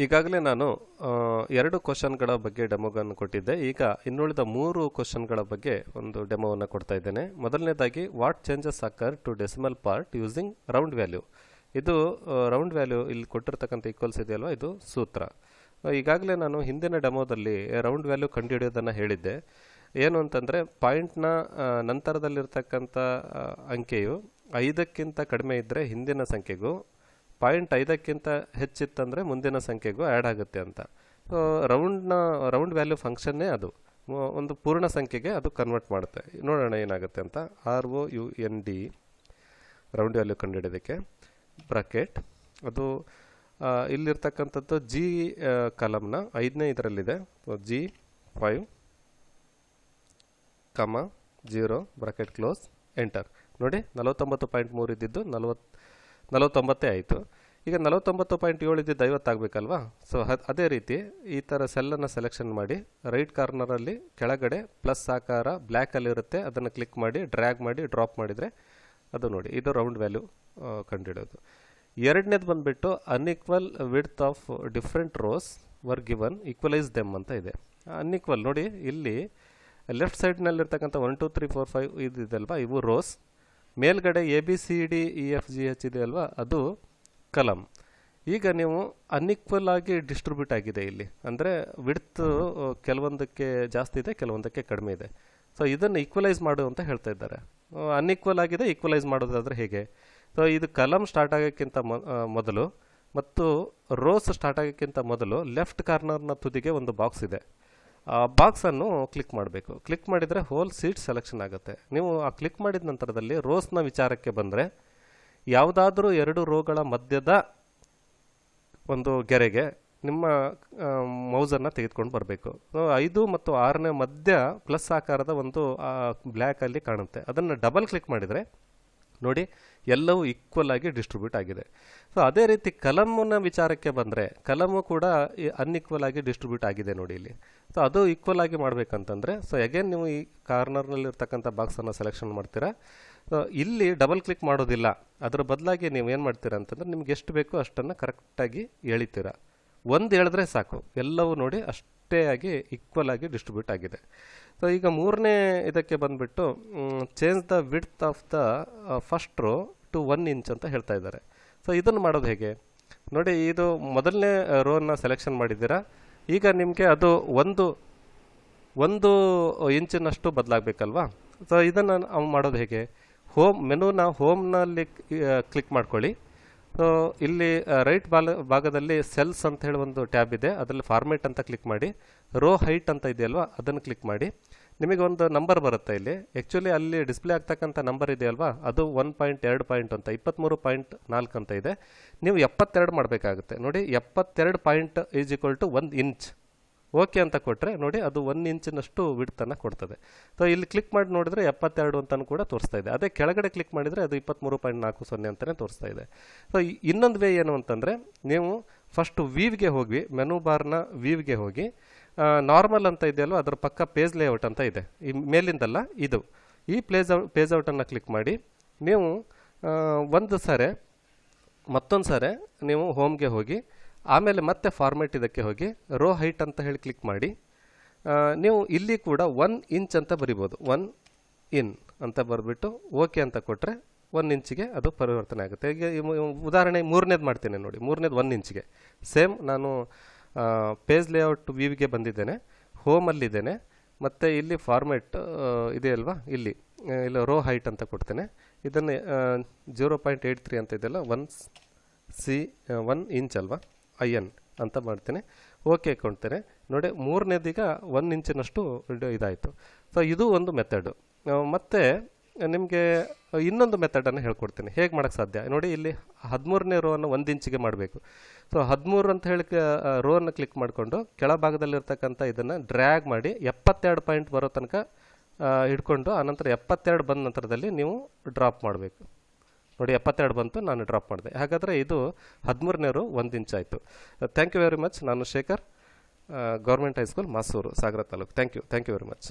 ಈಗಾಗಲೇ ನಾನು ಎರಡು ಕ್ವಶನ್ಗಳ ಬಗ್ಗೆ ಡೆಮೋಗಳನ್ನು ಕೊಟ್ಟಿದ್ದೆ. ಈಗ ಇನ್ನುಳಿದ 3 ಕ್ವಶನ್ಗಳ ಬಗ್ಗೆ ಒಂದು ಡೆಮೋವನ್ನು ಕೊಡ್ತಾ ಇದ್ದೇನೆ. ಮೊದಲನೇದಾಗಿ what changes occur to decimal part using round value. ಇದು ರೌಂಡ್ ವ್ಯಾಲ್ಯೂ ಇಲ್ಲಿ ಕೊಟ್ಟಿರ್ತಕ್ಕಂಥ ಈಕ್ವಲ್ಸ್ ಇದೆಯಲ್ವಾ, ಇದು ಸೂತ್ರ. ಈಗಾಗಲೇ ನಾನು ಹಿಂದಿನ ಡೆಮೋದಲ್ಲಿ ರೌಂಡ್ ವ್ಯಾಲ್ಯೂ ಕಂಡುಹಿಡಿಯೋದನ್ನು ಹೇಳಿದ್ದೆ. ಏನು ಅಂತಂದರೆ ಪಾಯಿಂಟ್ನ ನಂತರದಲ್ಲಿರ್ತಕ್ಕಂಥ ಅಂಕೆಯು 5ಕ್ಕಿಂತ ಕಡಿಮೆ ಇದ್ದರೆ ಹಿಂದಿನ ಸಂಖ್ಯೆಗೂ, 0.5ಕ್ಕಿಂತ ಹೆಚ್ಚಿತ್ತಂದರೆ ಮುಂದಿನ ಸಂಖ್ಯೆಗೂ ಆ್ಯಡ್ ಆಗುತ್ತೆ ಅಂತ. ಸೊ ರೌಂಡ್ ವ್ಯಾಲ್ಯೂ ಫಂಕ್ಷನ್ನೇ ಅದು ಒಂದು ಪೂರ್ಣ ಸಂಖ್ಯೆಗೆ ಅದು ಕನ್ವರ್ಟ್ ಮಾಡುತ್ತೆ. ನೋಡೋಣ ಏನಾಗುತ್ತೆ ಅಂತ. ROUND ರೌಂಡ್ ವ್ಯಾಲ್ಯೂ ಕಂಡುಹಿಡಿಯೋದಕ್ಕೆ ಬ್ರಾಕೆಟ್ ಅದು ಇಲ್ಲಿರ್ತಕ್ಕಂಥದ್ದು G ಕಾಲಮ್ನ 5ನೇ ಇದರಲ್ಲಿದೆ. G5 0 bracket close enter. ನೋಡಿ 49.3 ಇದ್ದಿದ್ದು 49 ಆಯಿತು. ಈಗ 49.7 ಇದ್ದಿದ್ದು 50 ಆಗಬೇಕಲ್ವಾ. ಸೊ ಅದೇ ರೀತಿ ಈ ಥರ ಸೆಲ್ಲನ್ನು ಸೆಲೆಕ್ಷನ್ ಮಾಡಿ ರೈಟ್ ಕಾರ್ನರಲ್ಲಿ ಕೆಳಗಡೆ ಪ್ಲಸ್ ಆಕಾರ ಬ್ಲ್ಯಾಕಲ್ಲಿರುತ್ತೆ, ಅದನ್ನು ಕ್ಲಿಕ್ ಮಾಡಿ ಡ್ರ್ಯಾಗ್ ಮಾಡಿ ಡ್ರಾಪ್ ಮಾಡಿದರೆ ಅದು ನೋಡಿ, ಇದು ರೌಂಡ್ ವ್ಯಾಲ್ಯೂ ಕಂಡುಹಿಡೋದು. ಎರಡನೇದು ಬಂದುಬಿಟ್ಟು unequal width of different rose were given equalise them ಅಂತ ಇದೆ. ಅನ್ಈಕ್ವಲ್ ನೋಡಿ, ಇಲ್ಲಿ ಲೆಫ್ಟ್ ಸೈಡ್ನಲ್ಲಿರ್ತಕ್ಕಂಥ 1 2 3 4 5 ಇದೆಯಲ್ವಾ, ಇವು ರೋಸ್. ಮೇಲ್ಗಡೆ ABCDEFGH ಇದೆ ಅಲ್ವಾ, ಅದು ಕಲಮ್. ಈಗ ನೀವು ಅನ್ಈಕ್ವಲ್ ಆಗಿ ಡಿಸ್ಟ್ರಿಬ್ಯೂಟ್ ಆಗಿದೆ ಇಲ್ಲಿ, ಅಂದರೆ ವಿಡ್ತ್ ಕೆಲವೊಂದಕ್ಕೆ ಜಾಸ್ತಿ ಇದೆ, ಕೆಲವೊಂದಕ್ಕೆ ಕಡಿಮೆ ಇದೆ. ಸೊ ಇದನ್ನು ಈಕ್ವಲೈಸ್ ಮಾಡು ಅಂತ ಹೇಳ್ತಾ ಇದ್ದಾರೆ. ಅನ್ಈಕ್ವಲ್ ಆಗಿದೆ, ಈಕ್ವಲೈಸ್ ಮಾಡೋದಾದರೆ ಹೇಗೆ? ಸೊ ಇದು ಕಲಮ್ ಸ್ಟಾರ್ಟ್ ಆಗೋಕ್ಕಿಂತ ಮೊದಲು ಮತ್ತು ರೋಸ್ ಸ್ಟಾರ್ಟ್ ಆಗೋಕ್ಕಿಂತ ಮೊದಲು ಲೆಫ್ಟ್ ಕಾರ್ನರ್ನ ತುದಿಗೆ ಒಂದು ಬಾಕ್ಸ್ ಇದೆ. ಆ ಬಾಕ್ಸನ್ನು ಕ್ಲಿಕ್ ಮಾಡಬೇಕು. ಕ್ಲಿಕ್ ಮಾಡಿದರೆ ಹೋಲ್ ಸೀಟ್ ಸೆಲೆಕ್ಷನ್ ಆಗುತ್ತೆ. ನೀವು ಆ ಕ್ಲಿಕ್ ಮಾಡಿದ ನಂತರದಲ್ಲಿ ರೋಸ್ನ ವಿಚಾರಕ್ಕೆ ಬಂದರೆ ಯಾವುದಾದ್ರೂ 2 ರೋಗಳ ಮಧ್ಯದ ಒಂದು ಗೆರೆಗೆ ನಿಮ್ಮ ಮೌಸನ್ನು ತೆಗೆದುಕೊಂಡು ಬರಬೇಕು. 5 ಮತ್ತು 6ನೇ ಮಧ್ಯ ಪ್ಲಸ್ ಆಕಾರದ ಒಂದು ಬ್ಲ್ಯಾಕಲ್ಲಿ ಕಾಣುತ್ತೆ. ಅದನ್ನು ಡಬಲ್ ಕ್ಲಿಕ್ ಮಾಡಿದರೆ ನೋಡಿ, ಎಲ್ಲವೂ ಈಕ್ವಲ್ ಆಗಿ ಡಿಸ್ಟ್ರಿಬ್ಯೂಟ್ ಆಗಿದೆ. ಸೊ ಅದೇ ರೀತಿ ಕಲಮ್ನ ವಿಚಾರಕ್ಕೆ ಬಂದರೆ ಕಲಮು ಕೂಡ ಅನ್ಈಕ್ವಲ್ ಆಗಿ ಡಿಸ್ಟ್ರಿಬ್ಯೂಟ್ ಆಗಿದೆ ನೋಡಿ ಇಲ್ಲಿ. ಸೊ ಅದು ಈಕ್ವಲ್ ಆಗಿ ಮಾಡಬೇಕಂತಂದರೆ ಸೊ ಅಗೇನ್ ನೀವು ಈ ಕಾರ್ನರ್ನಲ್ಲಿರ್ತಕ್ಕಂಥ ಬಾಕ್ಸನ್ನು ಸೆಲೆಕ್ಷನ್ ಮಾಡ್ತೀರಾ. ಸೊ ಇಲ್ಲಿ ಡಬಲ್ ಕ್ಲಿಕ್ ಮಾಡೋದಿಲ್ಲ, ಅದರ ಬದಲಾಗಿ ನೀವು ಏನು ಮಾಡ್ತೀರಾ ಅಂತಂದರೆ ನಿಮ್ಗೆ ಎಷ್ಟು ಬೇಕೋ ಅಷ್ಟನ್ನು ಕರೆಕ್ಟಾಗಿ ಎಳಿತೀರಾ. ಒಂದು ಎಳೆದ್ರೆ ಸಾಕು, ಎಲ್ಲವೂ ನೋಡಿ ಅಷ್ಟೇ ಆಗಿ ಈಕ್ವಲ್ ಆಗಿ ಡಿಸ್ಟ್ರಿಬ್ಯೂಟ್ ಆಗಿದೆ. ಸೊ ಈಗ 3ನೇ ಇದಕ್ಕೆ ಬಂದುಬಿಟ್ಟು change the width of the first row to 1 inch ಅಂತ ಹೇಳ್ತಾ ಇದ್ದಾರೆ. ಸೊ ಇದನ್ನು ಮಾಡೋದು ಹೇಗೆ ನೋಡಿ, ಇದು ಮೊದಲನೇ ರೋನ ಸೆಲೆಕ್ಷನ್ ಮಾಡಿದ್ದೀರಾ. ಈಗ ನಿಮಗೆ ಅದು ಒಂದು ಇಂಚಿನಷ್ಟು ಬದಲಾಗಬೇಕಲ್ವಾ. ಸೊ ಇದನ್ನು ನಾವು ಮಾಡೋದು ಹೇಗೆ? ಹೋಮ್ನಲ್ಲಿ ಕ್ಲಿಕ್ ಮಾಡ್ಕೊಳ್ಳಿ. ಸೊ ಇಲ್ಲಿ ರೈಟ್ ಭಾಗದಲ್ಲಿ ಸೆಲ್ಸ್ ಅಂತ ಹೇಳಿ ಒಂದು ಟ್ಯಾಬ್ ಇದೆ, ಅದರಲ್ಲಿ ಫಾರ್ಮೇಟ್ ಅಂತ ಕ್ಲಿಕ್ ಮಾಡಿ ರೋ ಹೈಟ್ ಅಂತ ಇದೆಯಲ್ವಾ, ಅದನ್ನು ಕ್ಲಿಕ್ ಮಾಡಿ. ನಿಮಗೆ ಒಂದು ನಂಬರ್ ಬರುತ್ತೆ ಇಲ್ಲಿ. ಆ್ಯಕ್ಚುಲಿ ಅಲ್ಲಿ ಡಿಸ್ಪ್ಲೇ ಆಗ್ತಕ್ಕಂಥ ನಂಬರ್ ಇದೆಯಲ್ವಾ, ಅದು 1.2 ಪಾಯಿಂಟ್ ಅಂತ 23.4 ಅಂತ ಇದೆ. ನೀವು 72 ಮಾಡಬೇಕಾಗುತ್ತೆ ನೋಡಿ. 72 point is equal to 1 inch. Okay ಅಂತ ಕೊಟ್ಟರೆ ನೋಡಿ, ಅದು 1 ಇಂಚಿನಷ್ಟು ವಿಡ್ತನ್ನು ಕೊಡ್ತದೆ. ಸೊ ಇಲ್ಲಿ ಕ್ಲಿಕ್ ಮಾಡಿ ನೋಡಿದರೆ 72 ಅಂತಲೂ ಕೂಡ ತೋರಿಸ್ತಾ ಇದೆ. ಅದೇ ಕೆಳಗಡೆ ಕ್ಲಿಕ್ ಮಾಡಿದರೆ ಅದು 23.40 ಅಂತಲೇ ತೋರಿಸ್ತಾ ಇದೆ. ಸೊ ಇನ್ನೊಂದು ವೇ ಏನು ಅಂತಂದರೆ, ನೀವು ಫಸ್ಟು ವೀವ್ಗೆ ಹೋಗಿ, ಮೆನು ಬಾರ್ನ ವೀವ್ಗೆ ಹೋಗಿ, ನಾರ್ಮಲ್ ಅಂತ ಇದೆಯಲ್ವ, ಅದರ ಪಕ್ಕ ಪೇಜ್ ಲೇಔಟ್ ಅಂತ ಇದೆ, ಈ ಮೇಲಿಂದಲ್ಲ ಇದು, ಈ ಪೇಜ್ ಔಟನ್ನು ಕ್ಲಿಕ್ ಮಾಡಿ ನೀವು ಮತ್ತೊಂದು ಸಾರೆ ನೀವು ಹೋಮ್ಗೆ ಹೋಗಿ, ಆಮೇಲೆ ಮತ್ತೆ ಫಾರ್ಮೇಟ್ ಇದಕ್ಕೆ ಹೋಗಿ ರೋ ಹೈಟ್ ಅಂತ ಹೇಳಿ ಕ್ಲಿಕ್ ಮಾಡಿ. ನೀವು ಇಲ್ಲಿ ಕೂಡ 1 ಇಂಚ್ ಅಂತ ಬರಿಬೋದು. 1 ಇನ್ ಅಂತ ಬರೆದ್ಬಿಟ್ಟು ಓಕೆ ಅಂತ ಕೊಟ್ಟರೆ 1 ಇಂಚಿಗೆ ಅದು ಪರಿವರ್ತನೆ ಆಗುತ್ತೆ. ಈಗ ಉದಾಹರಣೆ 3ನೇದು ಮಾಡ್ತೇನೆ ನೋಡಿ. 3ನೇದು 1 ಇಂಚಿಗೆ ಸೇಮ್ ನಾನು ಪೇಜ್ ಲೇಔಟ್ ವ್ಯೂಗೆ ಬಂದಿದ್ದೇನೆ, ಹೋಮಲ್ಲಿದ್ದೇನೆ, ಮತ್ತು ಇಲ್ಲಿ ಫಾರ್ಮೇಟ್ ಇದೆಯಲ್ವಾ, ಇಲ್ಲಿ ರೋ ಹೈಟ್ ಅಂತ ಕೊಡ್ತೇನೆ. ಇದನ್ನು 0.83 ಅಂತ ಇದೆಯಲ್ಲ, 1 ಇಂಚ್ ಅಲ್ವಾ, IN ಅಂತ ಮಾಡ್ತೇನೆ. ಓಕೆ ಕೊಡ್ತೇನೆ ನೋಡಿ. 3ನೇದೀಗ 1 ಇಂಚಿನಷ್ಟು ಇದಾಯಿತು. ಸೊ ಇದು ಒಂದು ಮೆಥಡು. ಮತ್ತು ನಿಮಗೆ ಇನ್ನೊಂದು ಮೆಥಡನ್ನು ಹೇಳ್ಕೊಡ್ತೀನಿ ಹೇಗೆ ಮಾಡೋಕ್ಕೆ ಸಾಧ್ಯ ನೋಡಿ. ಇಲ್ಲಿ 13ನೇ ರೋವನ್ನು 1 ಇಂಚಿಗೆ ಮಾಡಬೇಕು. ಸೊ 13 ಅಂತ ಹೇಳಿ ರೋವನ್ನು ಕ್ಲಿಕ್ ಮಾಡಿಕೊಂಡು ಕೆಳಭಾಗದಲ್ಲಿರ್ತಕ್ಕಂಥ ಇದನ್ನು ಡ್ರ್ಯಾಗ್ ಮಾಡಿ 72 ಪಾಯಿಂಟ್ ಬರೋ ತನಕ ಹಿಡ್ಕೊಂಡು, ಆನಂತರ 72 ಬಂದ ನಂತರದಲ್ಲಿ ನೀವು ಡ್ರಾಪ್ ಮಾಡಬೇಕು ನೋಡಿ. 72 ಬಂತು, ನಾನು ಡ್ರಾಪ್ ಮಾಡಿದೆ. ಹಾಗಾದರೆ ಇದು 13ನೇ ರೋ 1 ಇಂಚ್ ಆಯಿತು. Thank you very much. ನಾನು Shekhar, government high school Masuru, Sagara taluk. Thank you very much.